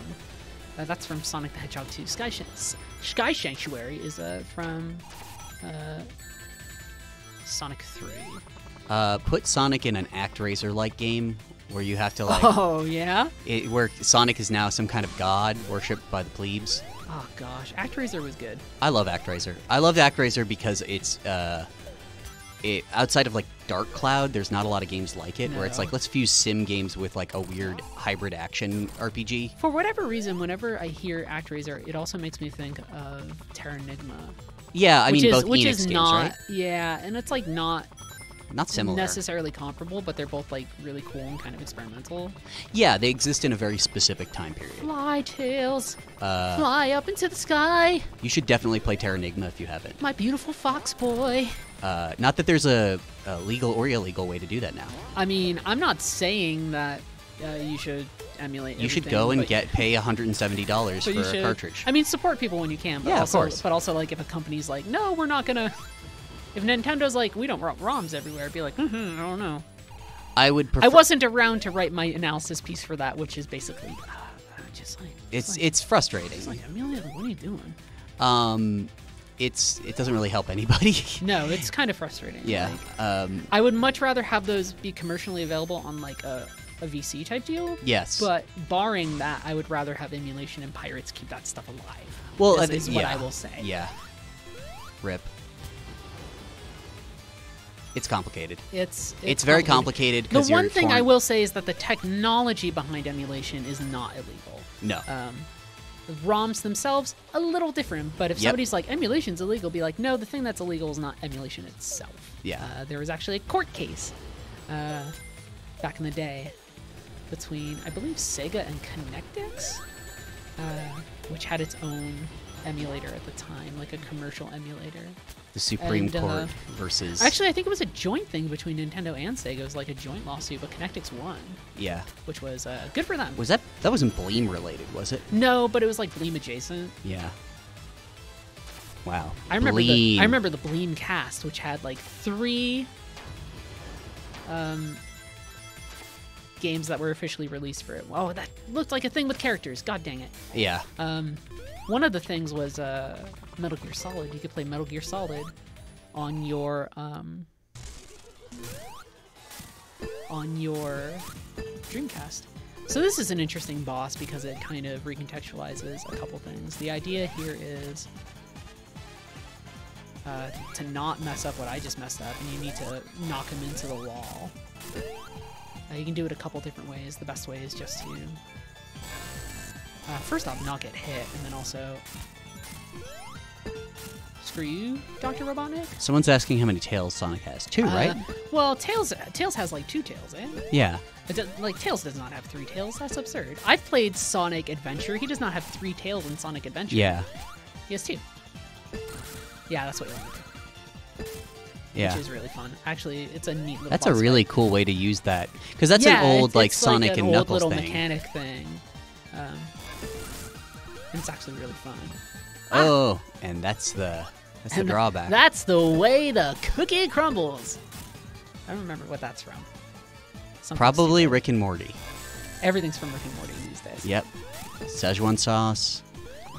That's from Sonic the Hedgehog 2. Sky Sanctuary is from Sonic 3. Put Sonic in an ActRaiser-like game where you have to like. Oh yeah. Where Sonic is now some kind of god worshipped by the plebes. Oh gosh, ActRaiser was good. I love ActRaiser. I love ActRaiser because it's outside of like Dark Cloud, there's not a lot of games like it where it's like let's fuse sim games with like a weird hybrid action RPG. For whatever reason, whenever I hear ActRaiser, it also makes me think of Terranigma. Yeah, I mean both which Enix is games, not, right? Yeah, and it's like not similar necessarily comparable, but they're both like really cool and kind of experimental. Yeah, they exist in a very specific time period. Fly, Tails, fly up into the sky. You should definitely play Terranigma if you haven't. My beautiful fox boy. Not that there's a legal or illegal way to do that now. I mean, I'm not saying that you should emulate. You should go and pay $170 for a cartridge. I mean, support people when you can, but yeah, also, of course. But also, like, if a company's like, no, we're not gonna. If Nintendo's like, we don't ROMs everywhere, I'd be like, I don't know. I would prefer. I wasn't around to write my analysis piece for that, which is basically just like it's frustrating. It's like, Amelia, what are you doing? It doesn't really help anybody. No, it's kind of frustrating. Yeah. Like, I would much rather have those be commercially available on like a VC type deal. Yes. But barring that, I would rather have emulation and pirates keep that stuff alive. Well, is what I will say. Yeah. Rip. It's complicated. It's very complicated. The one thing I will say is that the technology behind emulation is not illegal. No. The ROMs themselves, a little different, but if somebody's like, emulation's illegal, be like, no, the thing that's illegal is not emulation itself. Yeah. There was actually a court case back in the day between, I believe, Sega and Connectix, which had its own emulator at the time, like a commercial emulator. The Supreme Court versus... Actually, I think it was a joint thing between Nintendo and Sega. It was like a joint lawsuit, but Connectix won. Yeah. Which was good for them. Was that wasn't Bleem related, was it? No, but it was like Bleem adjacent. Yeah. Wow. I remember the Bleem cast, which had like 3 games that were officially released for it. Oh, that looked like a thing with characters. God dang it. Yeah. One of the things was Metal Gear Solid. You could play Metal Gear Solid on your Dreamcast. So this is an interesting boss because it kind of recontextualizes a couple things. The idea here is to not mess up what I just messed up, and you need to knock him into the wall. You can do it a couple different ways. The best way is just to first off, not get hit, and then also... Screw you, Dr. Robotnik? Someone's asking how many tails Sonic has. 2, right? Well, Tails has like 2 tails, eh? Yeah. Tails does not have 3 tails. That's absurd. I've played Sonic Adventure. He does not have 3 tails in Sonic Adventure. Yeah. He has 2. Yeah, that's what you want to do. Yeah. Which is really fun. Actually, it's a neat little That's a really cool way to use that. Because that's an old, like, Sonic and Knuckles old thing. little mechanic thing. And it's actually really fun. Oh, and that's the drawback. That's the way the cookie crumbles. I don't remember what that's from. Probably Rick and Morty. Everything's from Rick and Morty these days. Yep. Szechuan sauce.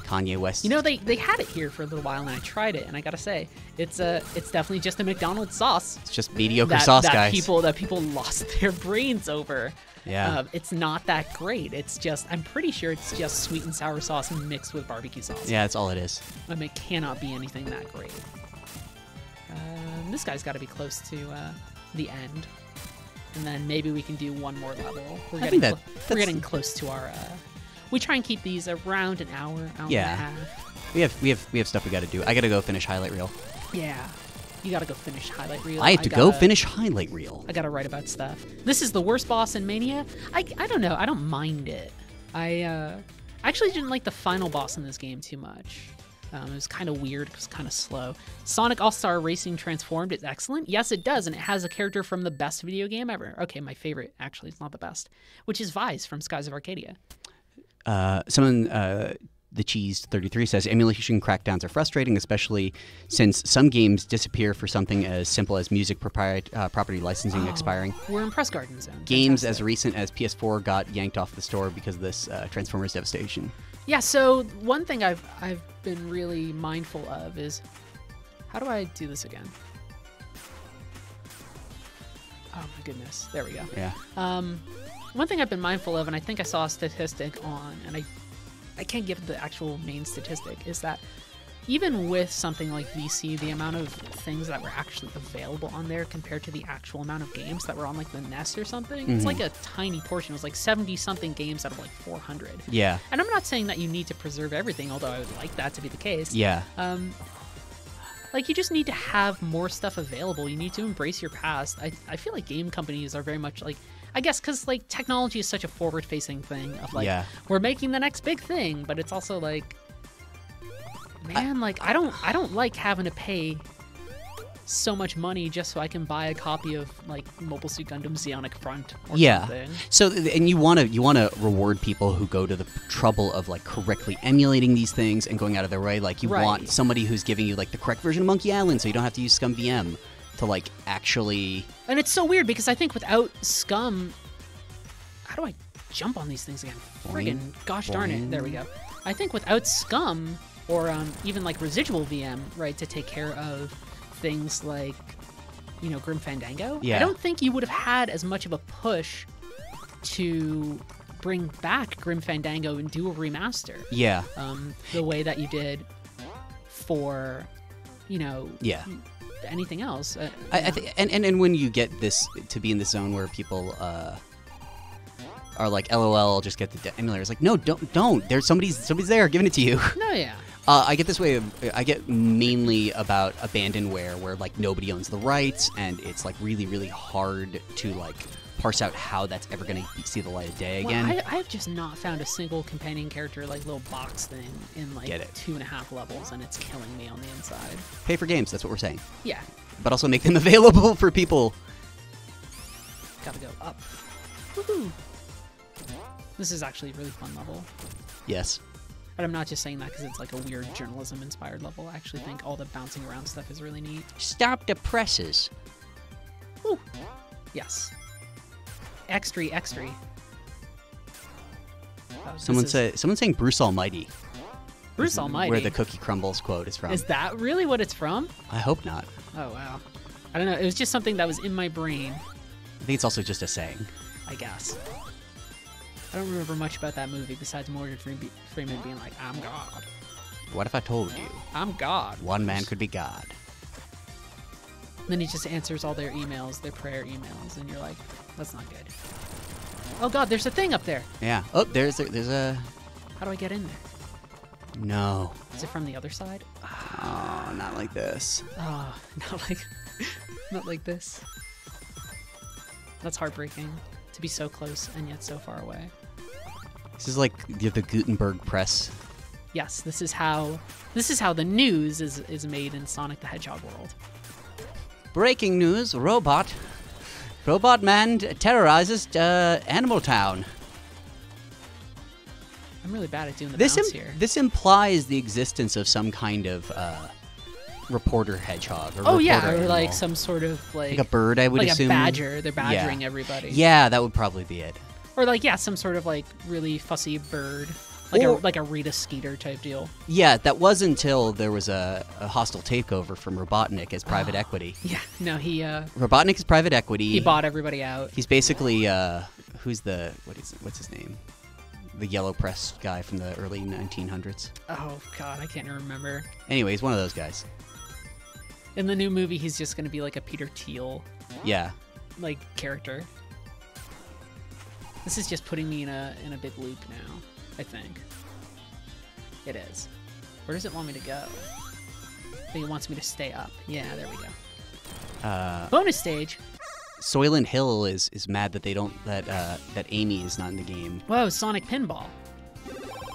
Kanye West. You know, they had it here for a little while, and I tried it, and I gotta say, it's definitely just a McDonald's sauce. It's just mediocre sauce, guys. That people lost their brains over. Yeah. It's not that great. It's just, I'm pretty sure it's just sweet and sour sauce mixed with barbecue sauce. Yeah, that's all it is. I mean, it cannot be anything that great. This guy's got to be close to the end. And then maybe we can do one more level. We're getting close to our... we try and keep these around an hour and a half. We have stuff we got to do. I got to go finish highlight reel. Yeah. You gotta go finish highlight reel. I have to go finish highlight reel. I gotta write about stuff. This is the worst boss in Mania. I don't know. I don't mind it. I actually didn't like the final boss in this game too much. It was kind of weird. It was kind of slow. Sonic All-Star Racing Transformed is excellent. Yes, it does, and it has a character from the best video game ever. Okay, my favorite. Actually, it's not the best, which is Vice from Skies of Arcadia. The Cheese 33 says emulation crackdowns are frustrating, especially since some games disappear for something as simple as music property licensing expiring. We're in Press Garden Zone. Games Fantastic. as recent as PS4 got yanked off the store because of this Transformers devastation. Yeah, so one thing I've been really mindful of is, how do I do this again? Oh my goodness, there we go. Yeah. One thing I've been mindful of, and I think I saw a statistic on, and I can't give the actual main statistic, is that even with something like VC, the amount of things that were actually available on there compared to the actual amount of games that were on like the NES or something, it's like a tiny portion. It was like 70-something games out of like 400. Yeah. And I'm not saying that you need to preserve everything, although I would like that to be the case. Yeah. Like, you just need to have more stuff available. You need to embrace your past. I feel like game companies are very much like, I guess because like technology is such a forward-facing thing of like, we're making the next big thing, but it's also like, man, like I don't like having to pay so much money just so I can buy a copy of like Mobile Suit Gundam Zeonic Front or something. So, and you want to reward people who go to the trouble of like correctly emulating these things and going out of their way. Like you want somebody who's giving you like the correct version of Monkey Island, so you don't have to use Scum VM to like actually. And it's so weird because I think without Scum, how do I jump on these things again? Friggin' gosh darn it! There we go. I think without Scum or even like residual VM, right, to take care of things like, you know, Grim Fandango, I don't think you would have had as much of a push to bring back Grim Fandango and do a remaster. Yeah. The way that you did for, you know, anything else. And when you get this to be in the zone where people are like, LOL, I'll just get the emulator. It's like, no, don't. There's somebody's there giving it to you. No, yeah. I get this way I get mainly about abandonware where like nobody owns the rights and it's like really, really hard to like parse out how that's ever going to see the light of day again. Well, I've just not found a single companion character, like, little box thing in, like, 2.5 levels, and it's killing me on the inside. Pay for games, that's what we're saying. Yeah. But also make them available for people. Gotta go up. Woohoo! This is actually a really fun level. Yes. But I'm not just saying that because it's like a weird journalism-inspired level. I actually think all the bouncing around stuff is really neat. Stop the presses. Woo! Yes. Extra, extra. Oh, someone's saying Bruce Almighty. Bruce Almighty? Where the Cookie Crumbles quote is from. Is that really what it's from? I hope not. Oh, wow. I don't know. It was just something that was in my brain. I think it's also just a saying. I guess. I don't remember much about that movie besides Morgan Freeman being like, I'm God. What if I told you? I'm God. One man could be God. And then he just answers all their emails, their prayer emails, and you're like, that's not good. Oh God, there's a thing up there. Yeah. Oh, there's a... How do I get in there? No. Is it from the other side? Oh, not like this. Oh, not like this. That's heartbreaking to be so close and yet so far away. This is like the Gutenberg press. Yes, this is how the news is made in Sonic the Hedgehog world. Breaking news: Robot man terrorizes Animal Town. I'm really bad at doing the bounce here. This implies the existence of some kind of reporter hedgehog. Or or animal. like some sort of like a bird, I would assume. Like a badger. They're badgering everybody. Yeah, that would probably be it. Or like some sort of like really fussy bird, like a Rita Skeeter type deal. Yeah, that was until there was a hostile takeover from Robotnik as private equity. Yeah, no, Robotnik is private equity. He bought everybody out. He's basically what's his name? The yellow press guy from the early 1900s. Oh God, I can't remember. Anyway, he's one of those guys. In the new movie, he's just going to be like a Peter Thiel. Yeah. Like character. This is just putting me in a big loop now, I think. It is. Where does it want me to go? I think it wants me to stay up. Yeah, there we go. Bonus stage. Soylent Hill is mad that they don't that Amy is not in the game. Whoa, Sonic Pinball.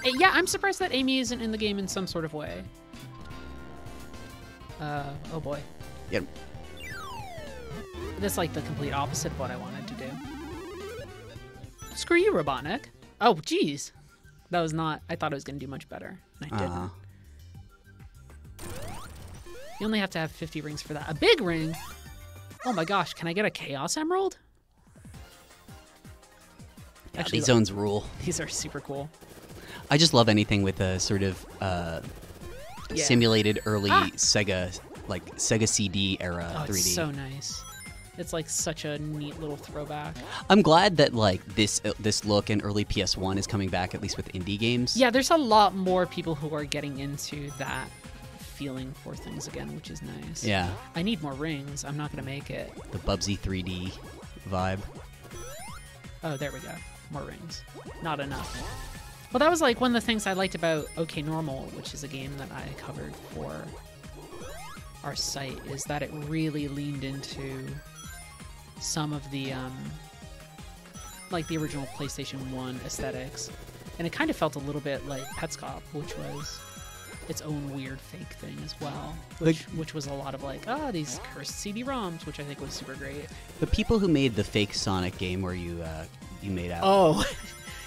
Yeah, I'm surprised that Amy isn't in the game in some sort of way. Oh boy. Yep. That's like the complete opposite of what I wanted to do. Screw you, Robotnik. Oh, jeez. That was not... I thought it was going to do much better. And I didn't. You only have to have 50 rings for that. A big ring? Oh my gosh, can I get a Chaos Emerald? Yeah, actually, these zones rule. These are super cool. I just love anything with a sort of simulated early Sega CD era 3D. It's so nice. It's like such a neat little throwback. I'm glad that like this look in early PS1 is coming back, at least with indie games. Yeah, there's a lot more people who are getting into that feeling for things again, which is nice. Yeah. I need more rings. I'm not going to make it. The Bubsy 3D vibe. Oh, there we go. More rings. Not enough. Well, that was like one of the things I liked about OK Normal, which is a game that I covered for our site, is that it really leaned into some of the like the original PlayStation 1 aesthetics, and it kind of felt a little bit like Petscop, which was its own weird fake thing as well, which was a lot of like these cursed CD-ROMs, which I think was super great. The people who made the fake Sonic game where you made out. Oh.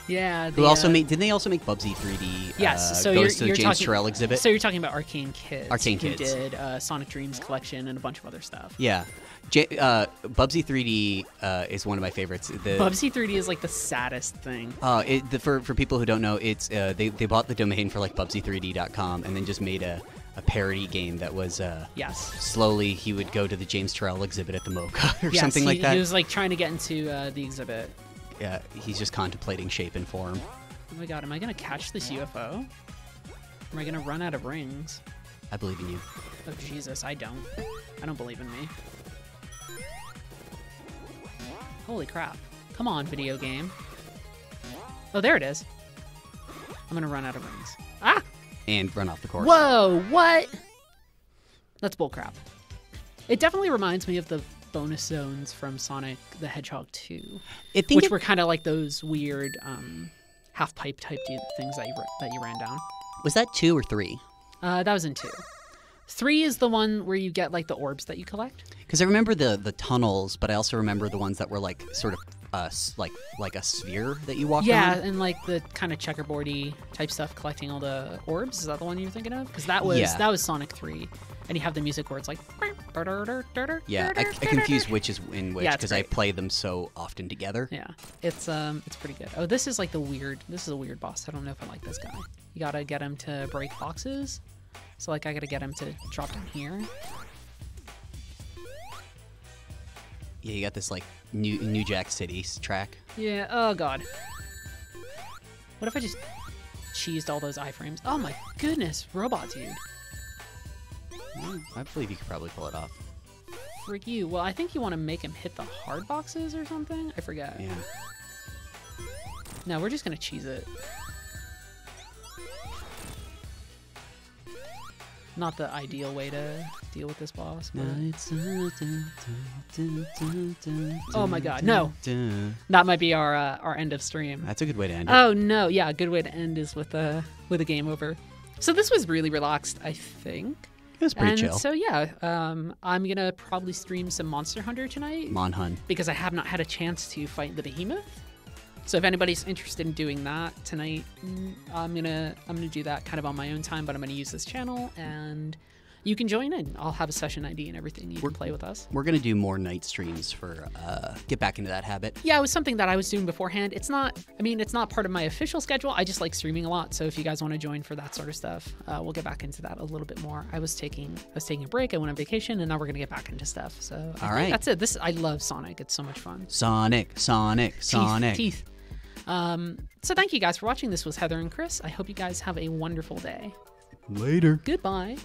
Yeah. Who also made? Didn't they also make Bubsy 3D? Yes. So goes to you're the James talking, Turrell exhibit. So you're talking about Arcane Kids. Arcane Kids who did Sonic Dreams Collection and a bunch of other stuff. Yeah. Bubsy 3D is one of my favorites. Bubsy 3D is like the saddest thing. For people who don't know, it's they bought the domain for like Bubsy3D.com and then just made a parody game that was yes. Slowly he would go to the James Turrell exhibit at the MoCA or something like that. He was like trying to get into the exhibit. Yeah, he's just contemplating shape and form. Oh my god, am I gonna catch this UFO? Or am I gonna run out of rings? I believe in you. Oh Jesus, I don't. I don't believe in me. Holy crap. Come on, video game. Oh, there it is. I'm gonna run out of rings. Ah! And run off the course. Whoa, what? That's bullcrap. It definitely reminds me of the bonus zones from Sonic the Hedgehog 2, which were kind of like those weird half pipe type things that you ran down. Was that 2 or 3? That was in 2. 3 is the one where you get like the orbs that you collect. Because I remember the tunnels, but I also remember the ones that were like sort of like a sphere that you walked on. Yeah, and like the kind of checkerboardy type stuff, collecting all the orbs. Is that the one you're thinking of? Because that was Sonic 3, and you have the music where it's like. Yeah, I confuse which is in which because I play them so often together. Yeah, it's pretty good. Oh, this is like this is a weird boss. I don't know if I like this guy. You gotta get him to break boxes. So like I gotta get him to drop down here. Yeah, you got this like New Jack City track. Yeah. Oh god. What if I just cheesed all those iframes? Oh my goodness, robot dude. I believe you could probably pull it off. Frick you. Well, I think you want to make him hit the hard boxes or something. I forget. Yeah. No, we're just gonna cheese it. Not the ideal way to deal with this boss. But... Oh my god, no! That might be our end of stream. That's a good way to end it. Oh no, yeah, a good way to end is with a game over. So this was really relaxed, I think. It was pretty chill. So yeah, I'm gonna probably stream some Monster Hunter tonight. Monhun. Because I have not had a chance to fight the behemoth. So if anybody's interested in doing that tonight, I'm gonna do that kind of on my own time, but I'm gonna use this channel and you can join in. I'll have a session ID and everything. You can play with us. We're gonna do more night streams for get back into that habit. Yeah, it was something that I was doing beforehand. It's not part of my official schedule. I just like streaming a lot. So if you guys want to join for that sort of stuff, we'll get back into that a little bit more. I was taking a break. I went on vacation, and now we're gonna get back into stuff. So all right, that's it. I love Sonic. It's so much fun. Sonic. Teeth. So thank you guys for watching. This was Heather and Chris. I hope you guys have a wonderful day. Later. Goodbye.